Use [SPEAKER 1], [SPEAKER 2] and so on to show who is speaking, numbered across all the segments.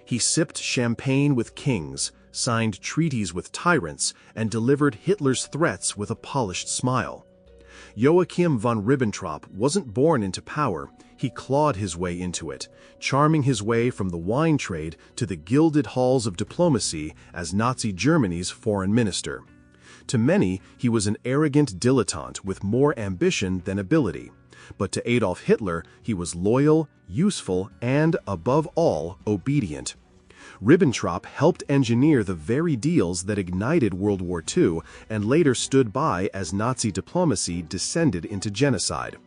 [SPEAKER 1] He sipped champagne with kings, signed treaties with tyrants, and delivered Hitler's threats with a polished smile. Joachim von Ribbentrop wasn't born into power, he clawed his way into it, charming his way from the wine trade to the gilded halls of diplomacy as Nazi Germany's foreign minister. To many, he was an arrogant dilettante with more ambition than ability. But to Adolf Hitler, he was loyal, useful, and, above all, obedient. Ribbentrop helped engineer the very deals that ignited World War II and later stood by as Nazi diplomacy descended into genocide.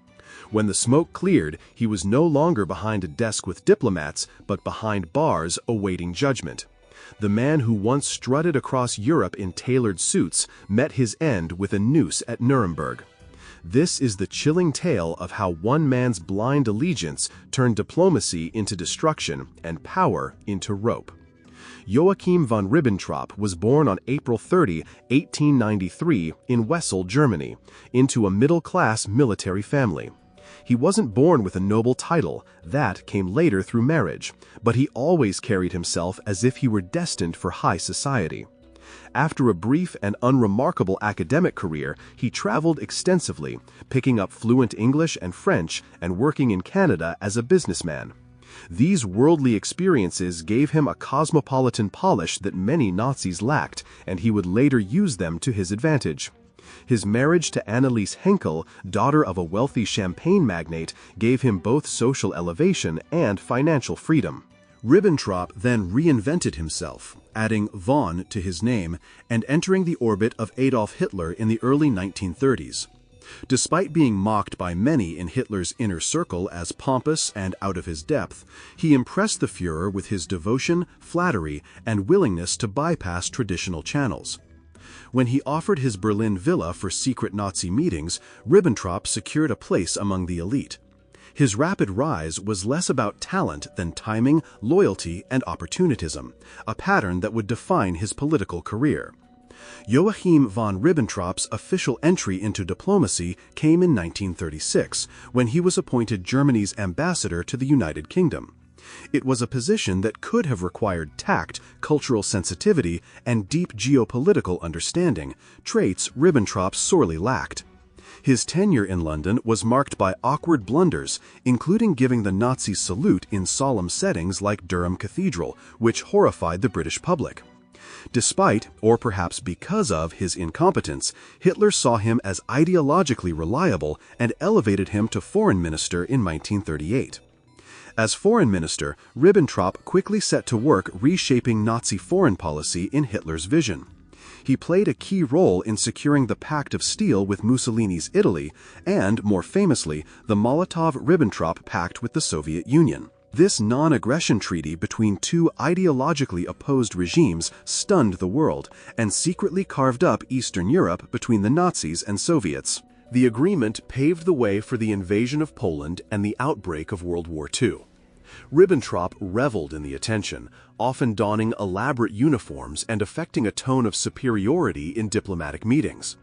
[SPEAKER 1] When the smoke cleared, he was no longer behind a desk with diplomats, but behind bars awaiting judgment. The man who once strutted across Europe in tailored suits met his end with a noose at Nuremberg. This is the chilling tale of how one man's blind allegiance turned diplomacy into destruction and power into rope. Joachim von Ribbentrop was born on April 30, 1893, in Wesel, Germany, into a middle-class military family. He wasn't born with a noble title, that came later through marriage, but he always carried himself as if he were destined for high society. After a brief and unremarkable academic career, he traveled extensively, picking up fluent English and French and working in Canada as a businessman. These worldly experiences gave him a cosmopolitan polish that many Nazis lacked, and he would later use them to his advantage. His marriage to Anneliese Henkel, daughter of a wealthy champagne magnate, gave him both social elevation and financial freedom. Ribbentrop then reinvented himself, adding von to his name and entering the orbit of Adolf Hitler in the early 1930s. Despite being mocked by many in Hitler's inner circle as pompous and out of his depth, he impressed the Führer with his devotion, flattery, and willingness to bypass traditional channels. When he offered his Berlin villa for secret Nazi meetings, Ribbentrop secured a place among the elite. His rapid rise was less about talent than timing, loyalty, and opportunism, a pattern that would define his political career. Joachim von Ribbentrop's official entry into diplomacy came in 1936, when he was appointed Germany's ambassador to the United Kingdom. It was a position that could have required tact, cultural sensitivity, and deep geopolitical understanding, traits Ribbentrop sorely lacked. His tenure in London was marked by awkward blunders, including giving the Nazis salute in solemn settings like Durham Cathedral, which horrified the British public. Despite, or perhaps because of, his incompetence, Hitler saw him as ideologically reliable and elevated him to foreign minister in 1938. As foreign minister, Ribbentrop quickly set to work reshaping Nazi foreign policy in Hitler's vision. He played a key role in securing the Pact of Steel with Mussolini's Italy and, more famously, the Molotov-Ribbentrop Pact with the Soviet Union. This non-aggression treaty between two ideologically opposed regimes stunned the world and secretly carved up Eastern Europe between the Nazis and Soviets. The agreement paved the way for the invasion of Poland and the outbreak of World War II. Ribbentrop reveled in the attention, often donning elaborate uniforms and affecting a tone of superiority in diplomatic meetings.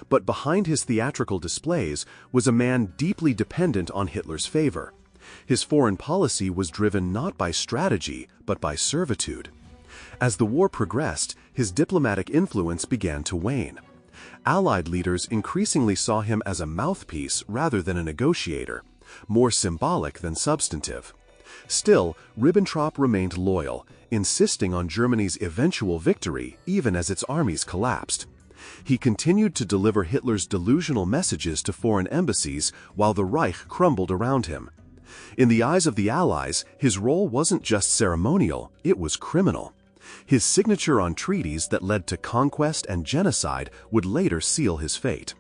[SPEAKER 1] But behind his theatrical displays was a man deeply dependent on Hitler's favor. His foreign policy was driven not by strategy, but by servitude. As the war progressed, his diplomatic influence began to wane. Allied leaders increasingly saw him as a mouthpiece rather than a negotiator, more symbolic than substantive. Still, Ribbentrop remained loyal, insisting on Germany's eventual victory even as its armies collapsed. He continued to deliver Hitler's delusional messages to foreign embassies while the Reich crumbled around him. In the eyes of the Allies, his role wasn't just ceremonial, it was criminal. His signature on treaties that led to conquest and genocide would later seal his fate.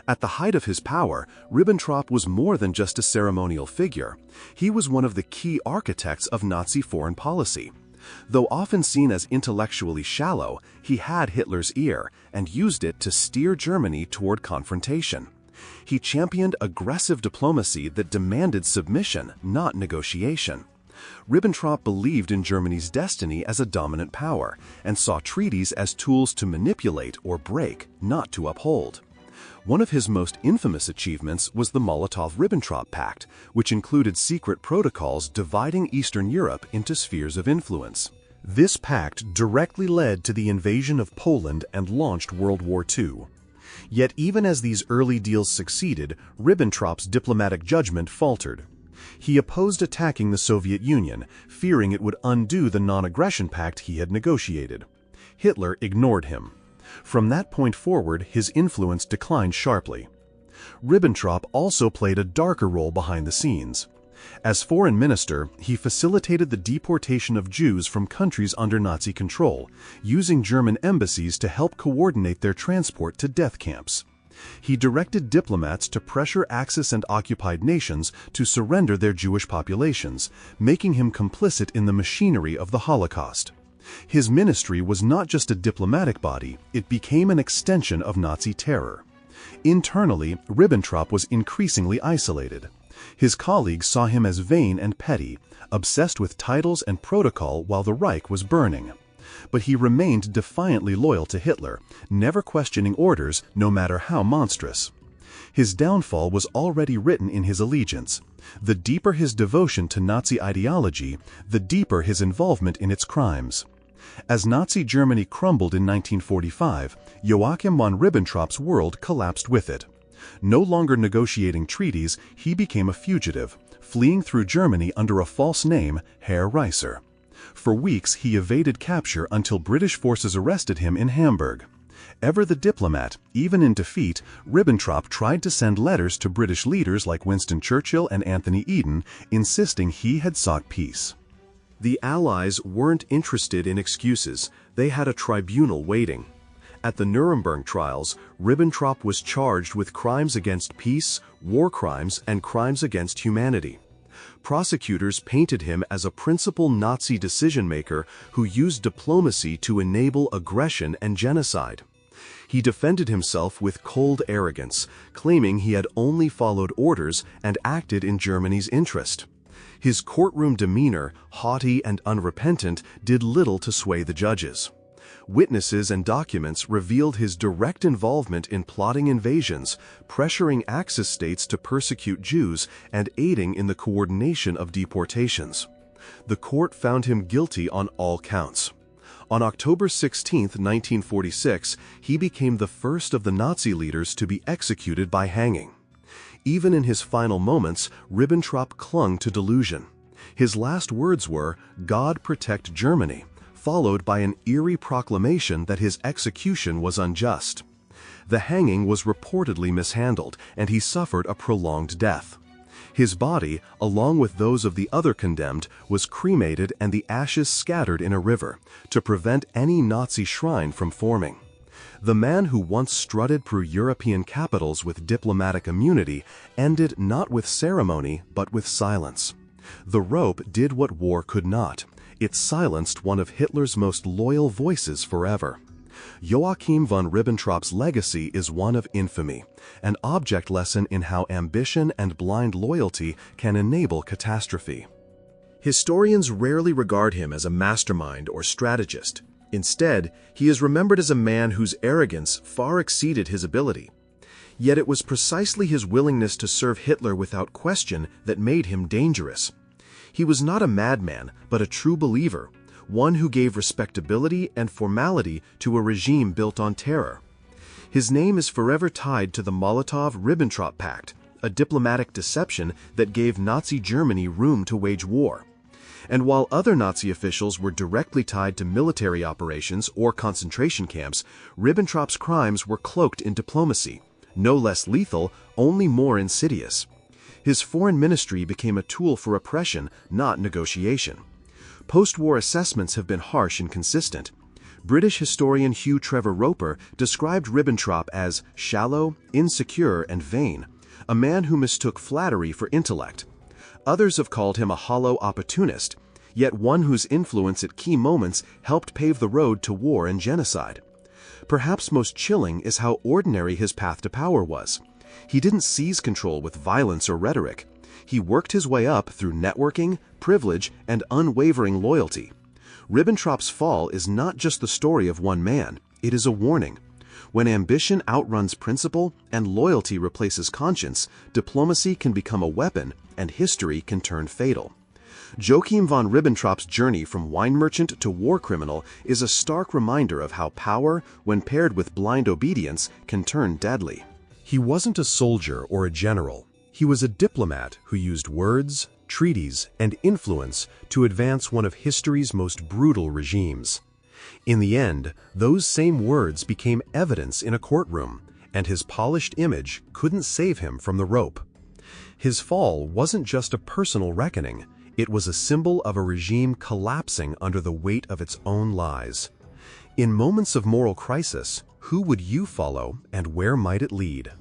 [SPEAKER 1] At the height of his power, Ribbentrop was more than just a ceremonial figure. He was one of the key architects of Nazi foreign policy. Though often seen as intellectually shallow, he had Hitler's ear and used it to steer Germany toward confrontation. He championed aggressive diplomacy that demanded submission, not negotiation. Ribbentrop believed in Germany's destiny as a dominant power and saw treaties as tools to manipulate or break, not to uphold. One of his most infamous achievements was the Molotov-Ribbentrop Pact, which included secret protocols dividing Eastern Europe into spheres of influence. This pact directly led to the invasion of Poland and launched World War II. Yet even as these early deals succeeded, Ribbentrop's diplomatic judgment faltered. He opposed attacking the Soviet Union, fearing it would undo the non-aggression pact he had negotiated. Hitler ignored him. From that point forward, his influence declined sharply. Ribbentrop also played a darker role behind the scenes. As foreign minister, he facilitated the deportation of Jews from countries under Nazi control, using German embassies to help coordinate their transport to death camps. He directed diplomats to pressure Axis and occupied nations to surrender their Jewish populations, making him complicit in the machinery of the Holocaust. His ministry was not just a diplomatic body, it became an extension of Nazi terror. Internally, Ribbentrop was increasingly isolated. His colleagues saw him as vain and petty, obsessed with titles and protocol while the Reich was burning. But he remained defiantly loyal to Hitler, never questioning orders, no matter how monstrous. His downfall was already written in his allegiance. The deeper his devotion to Nazi ideology, the deeper his involvement in its crimes. As Nazi Germany crumbled in 1945, Joachim von Ribbentrop's world collapsed with it. No longer negotiating treaties, he became a fugitive, fleeing through Germany under a false name, Herr Reiser. For weeks he evaded capture until British forces arrested him in Hamburg. Ever the diplomat, even in defeat, Ribbentrop tried to send letters to British leaders like Winston Churchill and Anthony Eden, insisting he had sought peace.
[SPEAKER 2] The Allies weren't interested in excuses, they had a tribunal waiting. At the Nuremberg trials, Ribbentrop was charged with crimes against peace, war crimes, and crimes against humanity. Prosecutors painted him as a principal Nazi decision-maker who used diplomacy to enable aggression and genocide. He defended himself with cold arrogance, claiming he had only followed orders and acted in Germany's interest. His courtroom demeanor, haughty and unrepentant, did little to sway the judges. Witnesses and documents revealed his direct involvement in plotting invasions, pressuring Axis states to persecute Jews, and aiding in the coordination of deportations. The court found him guilty on all counts. On October 16, 1946, he became the first of the Nazi leaders to be executed by hanging. Even in his final moments, Ribbentrop clung to delusion. His last words were, "God protect Germany," followed by an eerie proclamation that his execution was unjust. The hanging was reportedly mishandled, and he suffered a prolonged death. His body, along with those of the other condemned, was cremated and the ashes scattered in a river, to prevent any Nazi shrine from forming. The man who once strutted through European capitals with diplomatic immunity ended not with ceremony, but with silence. The rope did what war could not. It silenced one of Hitler's most loyal voices forever. Joachim von Ribbentrop's legacy is one of infamy, an object lesson in how ambition and blind loyalty can enable catastrophe. Historians rarely regard him as a mastermind or strategist. Instead, he is remembered as a man whose arrogance far exceeded his ability. Yet it was precisely his willingness to serve Hitler without question that made him dangerous. He was not a madman, but a true believer, one who gave respectability and formality to a regime built on terror. His name is forever tied to the Molotov-Ribbentrop Pact, a diplomatic deception that gave Nazi Germany room to wage war. And while other Nazi officials were directly tied to military operations or concentration camps, Ribbentrop's crimes were cloaked in diplomacy, no less lethal, only more insidious. His foreign ministry became a tool for oppression, not negotiation. Post-war assessments have been harsh and consistent. British historian Hugh Trevor Roper described Ribbentrop as shallow, insecure, and vain, a man who mistook flattery for intellect. Others have called him a hollow opportunist, yet one whose influence at key moments helped pave the road to war and genocide. Perhaps most chilling is how ordinary his path to power was. He didn't seize control with violence or rhetoric. He worked his way up through networking, privilege, and unwavering loyalty. Ribbentrop's fall is not just the story of one man, it is a warning.
[SPEAKER 1] When ambition outruns principle and loyalty replaces conscience, diplomacy can become a weapon and history can turn fatal. Joachim von Ribbentrop's journey from wine merchant to war criminal is a stark reminder of how power, when paired with blind obedience, can turn deadly.
[SPEAKER 2] He wasn't a soldier or a general. He was a diplomat who used words, treaties, and influence to advance one of history's most brutal regimes. In the end, those same words became evidence in a courtroom, and his polished image couldn't save him from the rope. His fall wasn't just a personal reckoning. It was a symbol of a regime collapsing under the weight of its own lies. In moments of moral crisis, who would you follow and where might it lead?